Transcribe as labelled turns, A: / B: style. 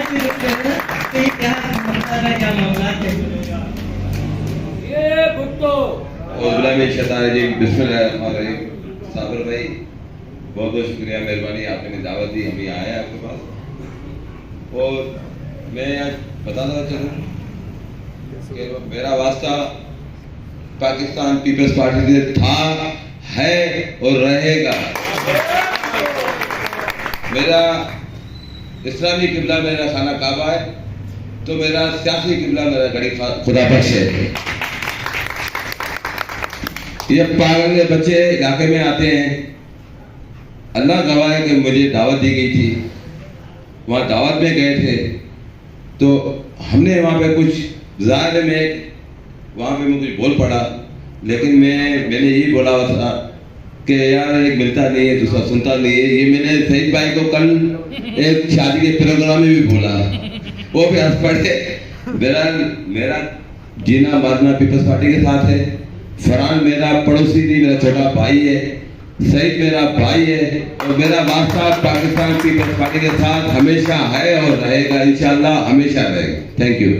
A: से रुकते हैं कि क्या मसला है, क्या मामला है।
B: ये भुट्टो
C: औज़ुबिल्लाहि मिनश शैतानिर रजीम, बिस्मिल्लाहिर्रहमानिर्रहीम। साबिर भाई बहुत बहुत शुक्रिया, मेहरबानी, आपने मुझे दावत दी, हम यहाँ आए आपके पास। और मैं आज बताना चाहूँ कि मेरा वास्ता पाकिस्तान पीपल्स पार्टी से था, है और रहेगा। मेरा इस्लामी किबला मेरा खाना काबा है, तो मेरा सियासी किबला मेरा गड़ी खुदा बख्श है। ये पागल के बच्चे इलाके में आते हैं, अल्लाह गवाह है कि मुझे दावत दी गई थी, वहाँ दावत में गए थे, तो हमने वहाँ पे कुछ ज़ाहिर में वहाँ पे मैं कुछ बोल पड़ा, लेकिन मैंने यही बोला हुआ था कि यार एक मिलता नहीं है दूसरा सुनता नहीं है। ये मैंने सईद भाई को कल एक शादी के प्रोग्राम में भी बोला, वो भी हंस पड़े। मेरा जीना मरना पीपल्स पार्टी के साथ है। फरहान मेरा पड़ोसी नहीं, मेरा छोटा भाई है। सईद मेरा भाई है और मेरा वास्ता पाकिस्तान पीपल्स पार्टी के साथ हमेशा है और रहेगा, इंशाल्लाह हमेशा रहेगा। Thank you.